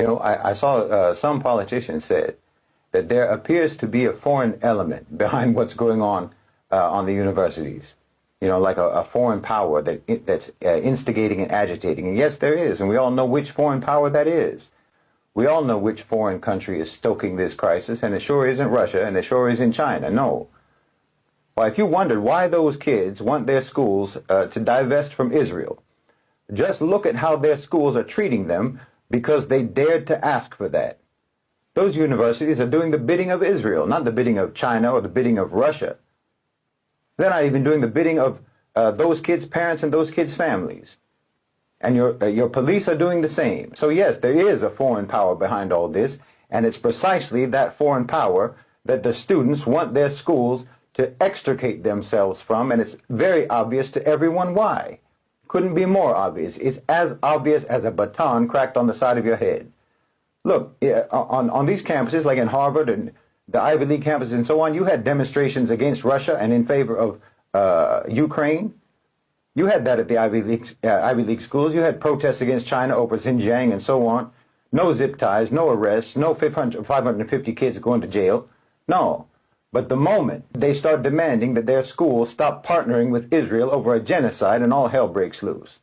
I saw some politicians said that there appears to be a foreign element behind what's going on the universities. Like a foreign power that's instigating and agitating. And yes, there is, and we all know which foreign power that is. We all know which foreign country is stoking this crisis, and it sure isn't Russia, and it sure isn't China. No. Well, if you wondered why those kids want their schools to divest from Israel, just look at how their schools are treating them because they dared to ask for that. Those universities are doing the bidding of Israel, not the bidding of China or the bidding of Russia. They're not even doing the bidding of those kids' parents and those kids' families. And your police are doing the same. So yes, there is a foreign power behind all this, and it's precisely that foreign power that the students want their schools to extricate themselves from, and it's very obvious to everyone why. Couldn't be more obvious. It's as obvious as a baton cracked on the side of your head. Look, on these campuses, like in Harvard and the Ivy League campuses and so on, you had demonstrations against Russia and in favor of Ukraine. You had that at the Ivy League schools. You had protests against China over Xinjiang and so on. No zip ties, no arrests, no 550 kids going to jail. No. But the moment they start demanding that their schools stop partnering with Israel over a genocide, and all hell breaks loose.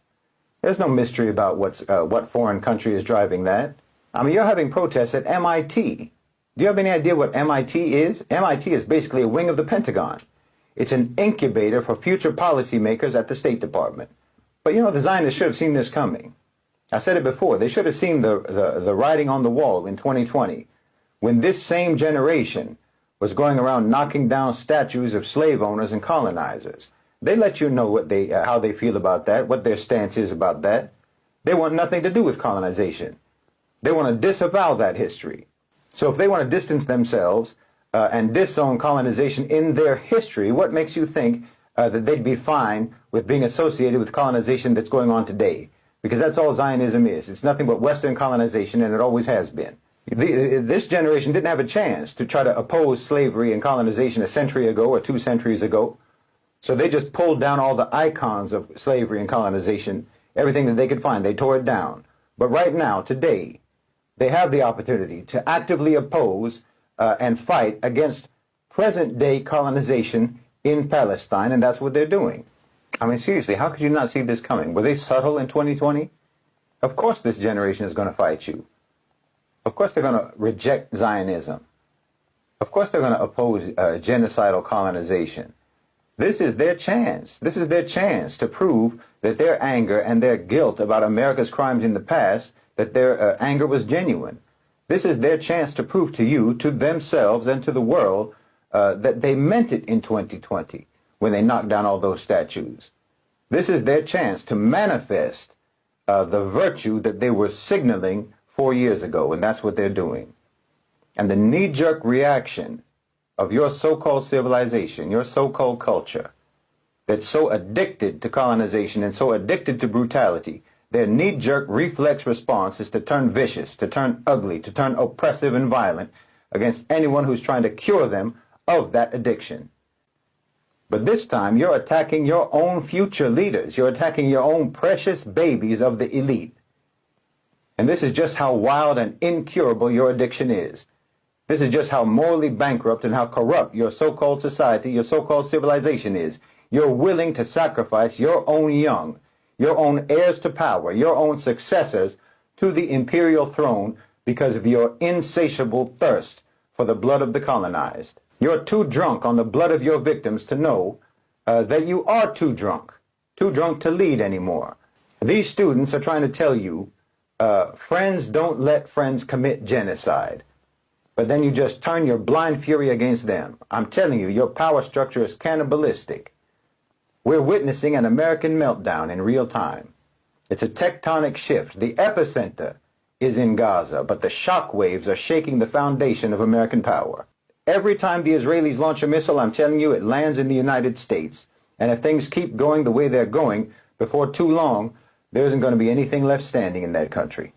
There's no mystery about what foreign country is driving that. I mean, you're having protests at MIT. Do you have any idea what MIT is? MIT is basically a wing of the Pentagon. It's an incubator for future policymakers at the State Department. But the Zionists should have seen this coming. I said it before. They should have seen the writing on the wall in 2020 when this same generation was going around knocking down statues of slave owners and colonizers. They let you know how they feel about that, what their stance is about that. They want nothing to do with colonization. They want to disavow that history. So if they want to distance themselves and disown colonization in their history, what makes you think that they'd be fine with being associated with colonization that's going on today? Because that's all Zionism is. It's nothing but Western colonization, and it always has been. This generation didn't have a chance to try to oppose slavery and colonization a century ago or 2 centuries ago. So they just pulled down all the icons of slavery and colonization, everything that they could find. They tore it down. But right now, today, they have the opportunity to actively oppose and fight against present-day colonization in Palestine, and that's what they're doing. I mean, seriously, how could you not see this coming? Were they subtle in 2020? Of course this generation is going to fight you. Of course they're going to reject Zionism. Of course they're going to oppose genocidal colonization. This is their chance. This is their chance to prove that their anger and their guilt about America's crimes in the past, that their anger was genuine. This is their chance to prove to you, to themselves, and to the world that they meant it in 2020 when they knocked down all those statues. This is their chance to manifest the virtue that they were signaling 4 years ago, and that's what they're doing. And the knee-jerk reaction of your so-called civilization, your so-called culture, that's so addicted to colonization and so addicted to brutality, their knee-jerk reflex response is to turn vicious, to turn ugly, to turn oppressive and violent against anyone who's trying to cure them of that addiction. But this time, you're attacking your own future leaders. You're attacking your own precious babies of the elite. And this is just how wild and incurable your addiction is. This is just how morally bankrupt and how corrupt your so-called society, your so-called civilization is. You're willing to sacrifice your own young, your own heirs to power, your own successors to the imperial throne because of your insatiable thirst for the blood of the colonized. You're too drunk on the blood of your victims to know that you are too drunk to lead anymore. These students are trying to tell you, friends don't let friends commit genocide. But then you just turn your blind fury against them. I'm telling you, your power structure is cannibalistic. We're witnessing an American meltdown in real time. It's a tectonic shift. The epicenter is in Gaza, but the shock waves are shaking the foundation of American power. Every time the Israelis launch a missile, I'm telling you, it lands in the United States. And if things keep going the way they're going, before too long, there isn't going to be anything left standing in that country.